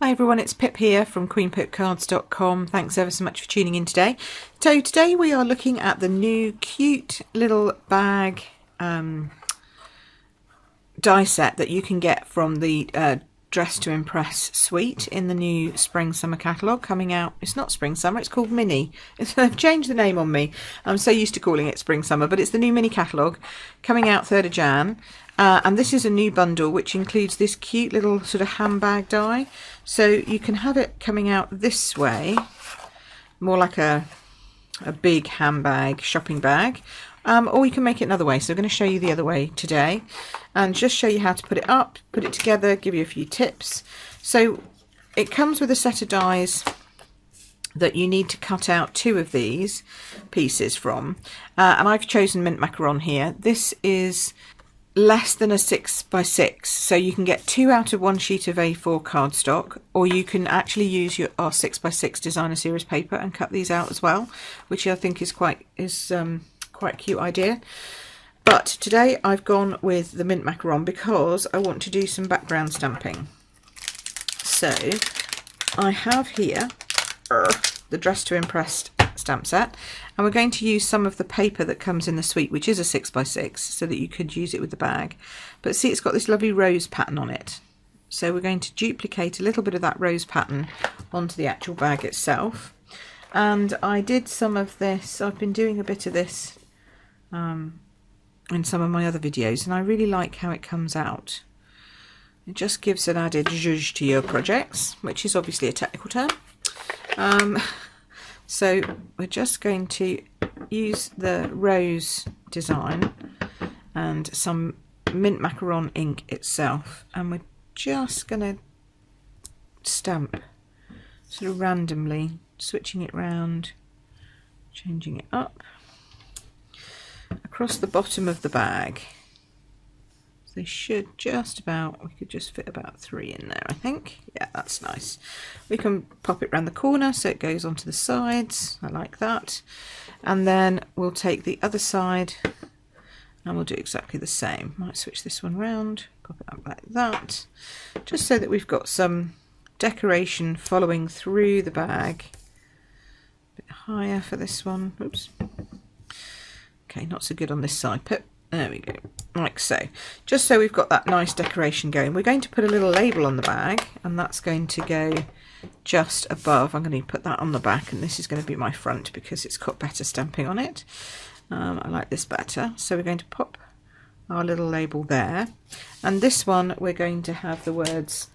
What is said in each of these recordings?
Hi everyone, it's Pip here from queenpipcards.com. Thanks ever so much for tuning in today. So today we are looking at the new cute little bag die set that you can get from the Dress to Impress suite in the new Spring Summer catalogue coming out. It's not Spring Summer, it's called Mini. They've changed the name on me. I'm so used to calling it Spring Summer, but it's the new Mini catalogue coming out 3rd of Jan. And this is a new bundle which includes this cute little sort of handbag die. So you can have it coming out this way, more like a big handbag, shopping bag. Or you can make it another way. So I'm going to show you the other way today and just show you how to put it up, put it together, give you a few tips. So it comes with a set of dies that you need to cut out 2 of these pieces from. And I've chosen mint macaron here. This is less than a 6x6, so you can get 2 out of 1 sheet of A4 cardstock, or you can actually use our 6x6 designer series paper and cut these out as well, which I think is quite a cute idea. But today I've gone with the mint macaron because I want to do some background stamping. So I have here the Dress to Impress stamp set, and we're going to use some of the paper that comes in the suite, which is a 6x6, so that you could use it with the bag. But see, it's got this lovely rose pattern on it, so we're going to duplicate a little bit of that rose pattern onto the actual bag itself. And I did some of this, I've been doing a bit of this in some of my other videos, and I really like how it comes out. It just gives an added zhuzh to your projects, which is obviously a technical term. So we're just going to use the rose design and some mint macaron ink itself, and we're just going to stamp sort of randomly, switching it round, changing it up across the bottom of the bag. They should just about, we could just fit about 3 in there, I think. Yeah, that's nice. We can pop it around the corner so it goes onto the sides. I like that. And then we'll take the other side and we'll do exactly the same. Might switch this one round, pop it up like that, just so that we've got some decoration following through the bag. A bit higher for this one. Oops. Okay, not so good on this side, Pip. There we go, like so. Just so we've got that nice decoration going. We're going to put a little label on the bag, and that's going to go just above. I'm going to put that on the back, and this is going to be my front because it's got better stamping on it. I like this better. So we're going to pop our little label there. And this one, we're going to have the words,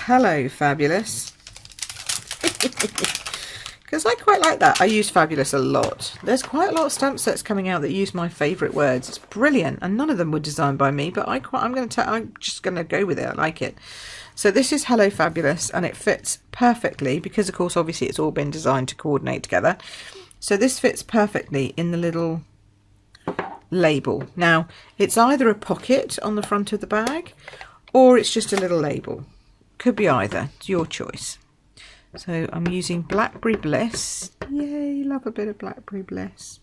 "Hello, Fabulous." Because I quite like that. I use Fabulous a lot. There's quite a lot of stamp sets coming out that use my favourite words. It's brilliant, and none of them were designed by me, but I'm just going to go with it. I like it. So this is Hello Fabulous, and it fits perfectly because, of course, obviously it's all been designed to coordinate together. So this fits perfectly in the little label. Now, it's either a pocket on the front of the bag, or it's just a little label. Could be either. It's your choice. So I'm using Blackberry Bliss. Yay, love a bit of Blackberry Bliss.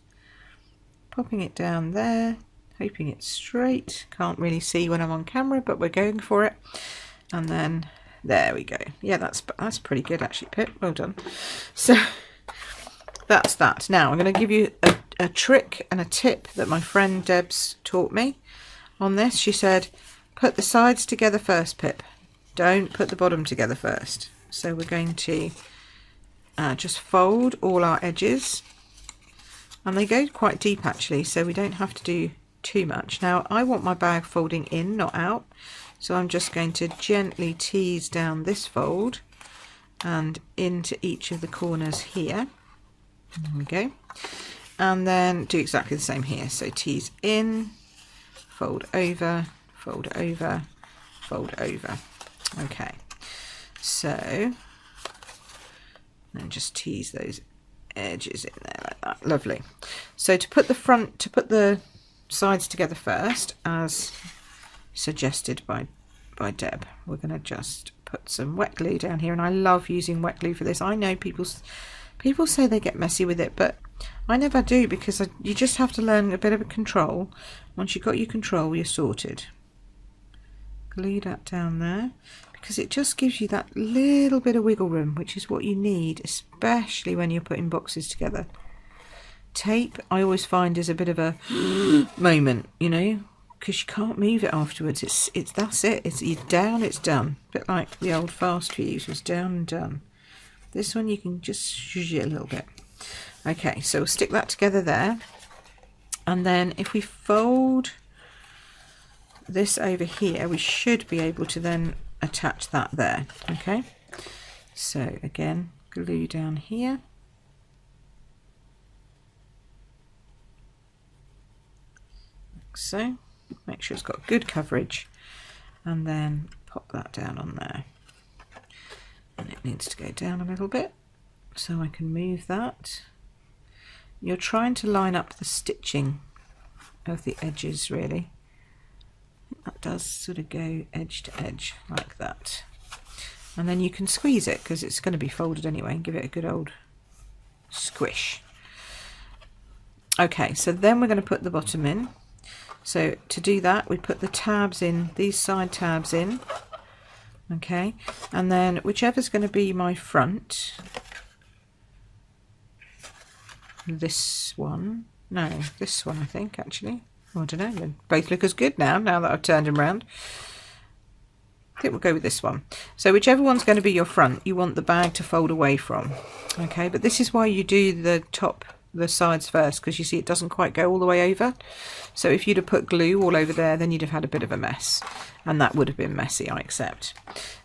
Popping it down there, hoping it's straight. Can't really see when I'm on camera, but we're going for it. And then there we go. Yeah, that's pretty good actually, Pip. Well done. So that's that. Now I'm going to give you a trick and a tip that my friend Deb's taught me on this. She said, put the sides together first, Pip. Don't put the bottom together first. So we're going to just fold all our edges, and they go quite deep actually, so we don't have to do too much. Now I want my bag folding in, not out, so I'm just going to gently tease down this fold and into each of the corners here. There we go. And then do exactly the same here. So tease in, fold over, fold over, fold over. Okay. So then just tease those edges in there like that. Lovely. So to put the sides together first, as suggested by Deb, we're going to just put some wet glue down here, and I love using wet glue for this. I know people say they get messy with it, but I never do, because you just have to learn a bit of a control. Once you've got your control, you're sorted. Glue that down there. because it just gives you that little bit of wiggle room, which is what you need, especially when you're putting boxes together. Tape, I always find, is a bit of a moment, you know, because you can't move it afterwards. That's it. It's you're down, it's done. A bit like the old fast fuse was down and done. This one you can just zhuzh it a little bit. Okay, so we'll stick that together there, and then if we fold this over here, we should be able to then attach that there. Okay, so again, glue down here, like so. Make sure it's got good coverage, and then pop that down on there. And it needs to go down a little bit, so I can move that. You're trying to line up the stitching of the edges, really. That does sort of go edge to edge like that, and then you can squeeze it because it's going to be folded anyway, and give it a good old squish. Okay, so then we're going to put the bottom in. So to do that, we put the tabs in, these side tabs in, okay, and then whichever's going to be my front, this one, no, this one I think actually. I don't know, they both look as good now that I've turned them around. I think we'll go with this one. So whichever one's going to be your front, you want the bag to fold away from. Okay, but this is why you do the sides first, because you see it doesn't quite go all the way over. So if you'd have put glue all over there, then you'd have had a bit of a mess, and that would have been messy, I accept.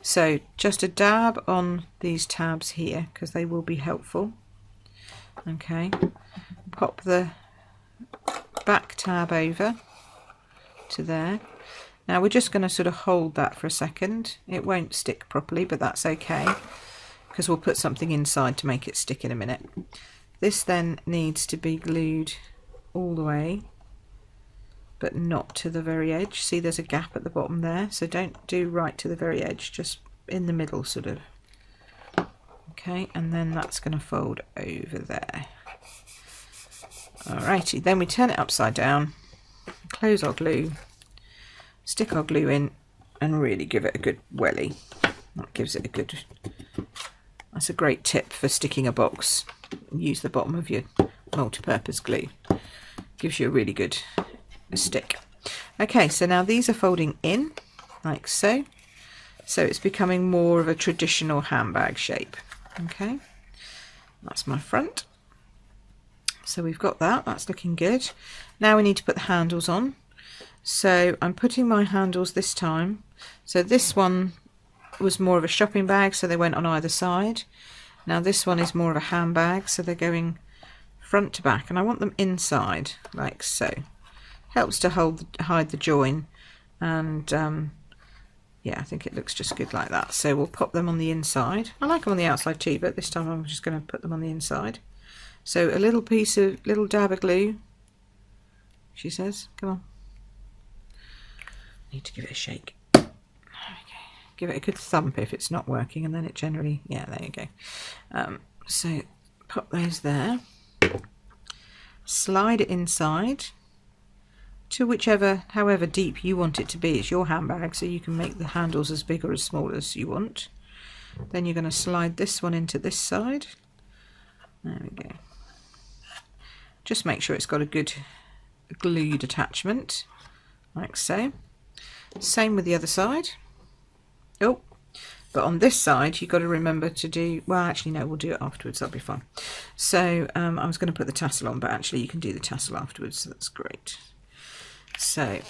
So just a dab on these tabs here, because they will be helpful. Okay, pop the back tab over to there. Now we're just going to sort of hold that for a second. It won't stick properly, but that's okay, because we'll put something inside to make it stick in a minute. This then needs to be glued all the way, but not to the very edge. See, there's a gap at the bottom there, so don't do right to the very edge, just in the middle sort of. Okay, and then that's going to fold over there. Alrighty, then we turn it upside down, close our glue, stick our glue in, and really give it a good welly. That gives it a good, that's a great tip for sticking a box. Use the bottom of your multi-purpose glue. Gives you a really good stick. Okay, so now these are folding in, like so. So it's becoming more of a traditional handbag shape. Okay, that's my front. So we've got that, that's looking good. Now we need to put the handles on. So I'm putting my handles this time. So this one was more of a shopping bag, so they went on either side. Now this one is more of a handbag, so they're going front to back, and I want them inside, like so. Helps to hide the join, and yeah, I think it looks just good like that. So we'll pop them on the inside. I like them on the outside too, but this time I'm just going to put them on the inside. So a little dab of glue, she says. Come on. Need to give it a shake. Okay. Give it a good thump if it's not working, and then it generally, yeah, there you go. So pop those there. Slide it inside to however deep you want it to be. It's your handbag, so you can make the handles as big or as small as you want. Then you're going to slide this one into this side. There we go. Just make sure it's got a good glued attachment, like so. Same with the other side. Oh, but on this side you've got to remember to do, well actually no, we'll do it afterwards, that'll be fine. So I was going to put the tassel on, but actually you can do the tassel afterwards, so that's great. So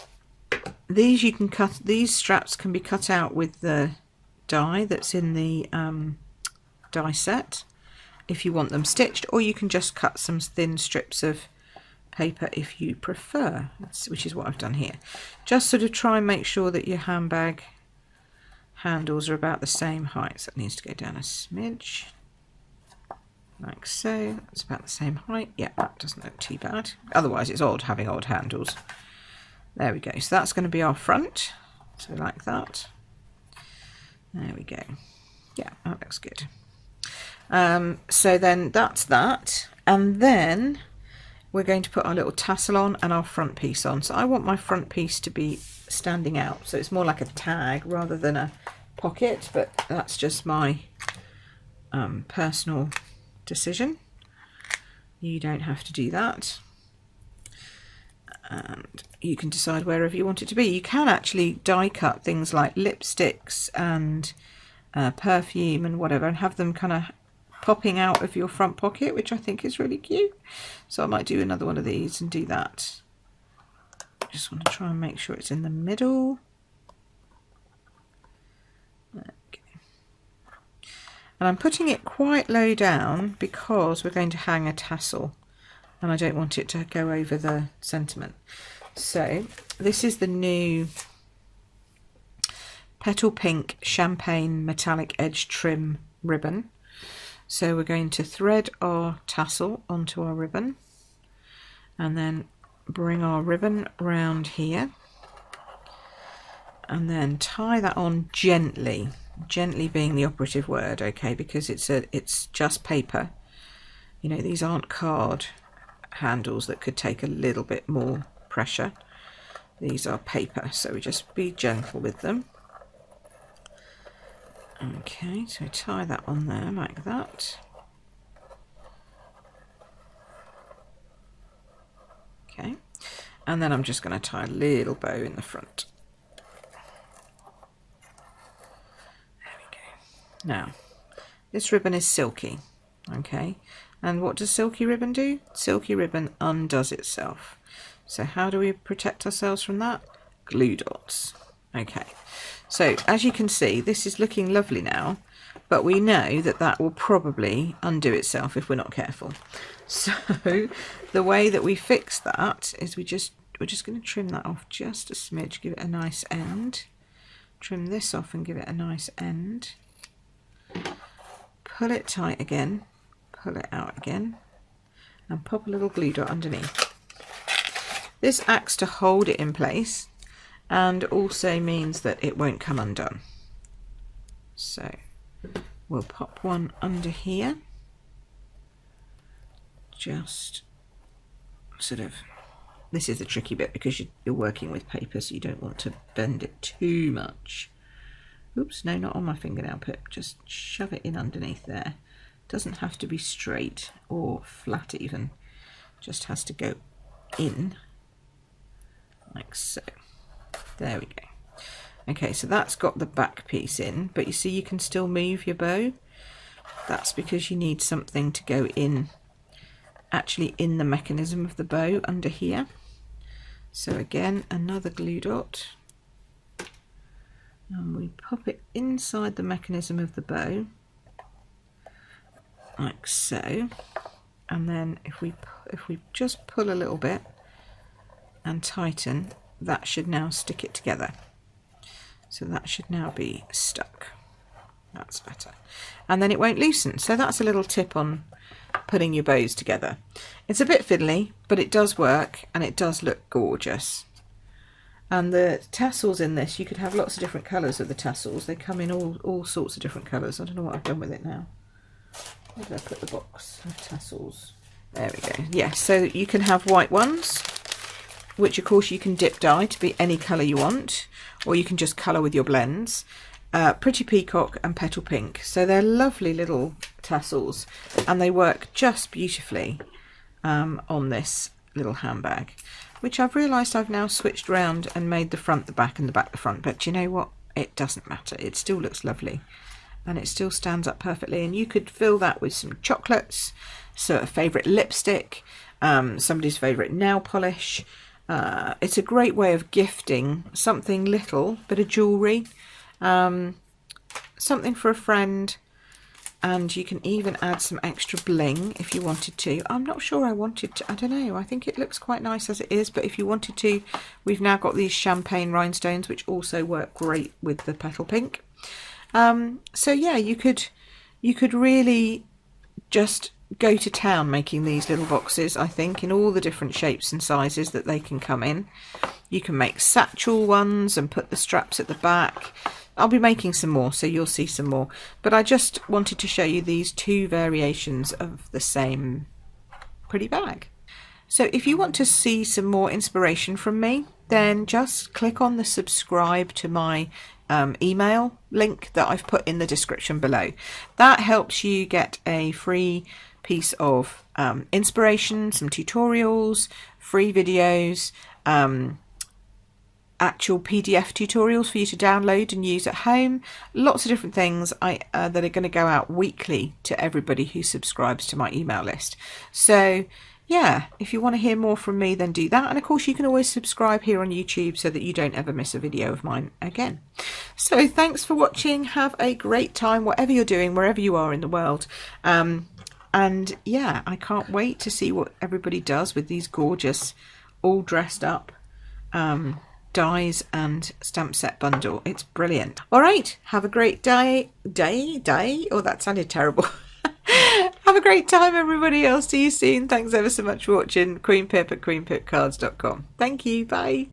these you can cut, these straps can be cut out with the die that's in the die set if you want them stitched, or you can just cut some thin strips of paper if you prefer, which is what I've done here. Just sort of try and make sure that your handbag handles are about the same height, so it needs to go down a smidge, like so. It's about the same height. Yeah, that doesn't look too bad. Otherwise it's odd having odd handles. There we go. So that's going to be our front, so like that. There we go. Yeah, that looks good. So then that's that, and then we're going to put our little tassel on and our front piece on. So I want my front piece to be standing out, so it's more like a tag rather than a pocket, but that's just my personal decision. You don't have to do that, and you can decide wherever you want it to be. You can actually die cut things like lipsticks and perfume and whatever, and have them kind of popping out of your front pocket, which I think is really cute. So I might do another one of these and do that. Just want to try and make sure it's in the middle. Okay. And I'm putting it quite low down because we're going to hang a tassel, and I don't want it to go over the sentiment. So this is the new Petal Pink Champagne Metallic Edge Trim ribbon. So we're going to thread our tassel onto our ribbon and then bring our ribbon round here and then tie that on gently. Gently being the operative word, okay, because it's just paper. You know, these aren't card handles that could take a little bit more pressure. These are paper, so we just be gentle with them. Okay, so tie that on there like that. Okay, and then I'm just going to tie a little bow in the front. There we go. Now, this ribbon is silky, okay, and what does silky ribbon do? Silky ribbon undoes itself. So how do we protect ourselves from that? Glue dots. Okay, so as you can see, this is looking lovely now, but we know that that will probably undo itself if we're not careful. So the way that we fix that is we're just going to trim that off just a smidge, give it a nice end. Trim this off and give it a nice end. Pull it tight again, pull it out again, and pop a little glue dot underneath. This acts to hold it in place and also means that it won't come undone. So we'll pop one under here, just sort of, this is the tricky bit because you're working with paper, so you don't want to bend it too much. Oops, no, not on my fingernail tip, just shove it in underneath there. Doesn't have to be straight or flat even, just has to go in like so. There we go. Okay, so that's got the back piece in, but you see you can still move your bow. That's because you need something to go in, actually in the mechanism of the bow under here. So again, another glue dot. And we pop it inside the mechanism of the bow, like so. And then if we just pull a little bit and tighten, that should now stick it together. So that should now be stuck. That's better. And then it won't loosen. So that's a little tip on putting your bows together. It's a bit fiddly, but it does work and it does look gorgeous. And the tassels in this, you could have lots of different colours of the tassels. They come in all sorts of different colours. I don't know what I've done with it now. Where did I put the box of tassels? There we go. Yeah, so you can have white ones, which of course you can dip dye to be any colour you want, or you can just colour with your blends. Pretty Peacock and Petal Pink. So they're lovely little tassels and they work just beautifully on this little handbag, which I've realised I've now switched round and made the front the back and the back the front, but you know what? It doesn't matter. It still looks lovely and it still stands up perfectly, and you could fill that with some chocolates, so a favourite lipstick, somebody's favourite nail polish. It's a great way of gifting something little, bit of jewellery, something for a friend, and you can even add some extra bling if you wanted to. I'm not sure I wanted to, I don't know, I think it looks quite nice as it is, but if you wanted to, we've now got these champagne rhinestones which also work great with the Petal Pink. So yeah, you could really just go to town making these little boxes, I think, in all the different shapes and sizes that they can come in. You can make satchel ones and put the straps at the back. I'll be making some more, so you'll see some more, but I just wanted to show you these two variations of the same pretty bag. So if you want to see some more inspiration from me, then just click on the subscribe to my email link that I've put in the description below. That helps you get a free piece of inspiration, some tutorials, free videos, actual PDF tutorials for you to download and use at home, lots of different things that are going to go out weekly to everybody who subscribes to my email list. So yeah, if you want to hear more from me, then do that. And of course you can always subscribe here on YouTube so that you don't ever miss a video of mine again. So thanks for watching. Have a great time whatever you're doing, wherever you are in the world. And yeah, I can't wait to see what everybody does with these gorgeous, all dressed up dies and stamp set bundle. It's brilliant. All right, have a great day. Oh, that sounded terrible. Have a great time, everybody. I'll see you soon. Thanks ever so much for watching. Queen Pip at queenpipcards.com. Thank you. Bye.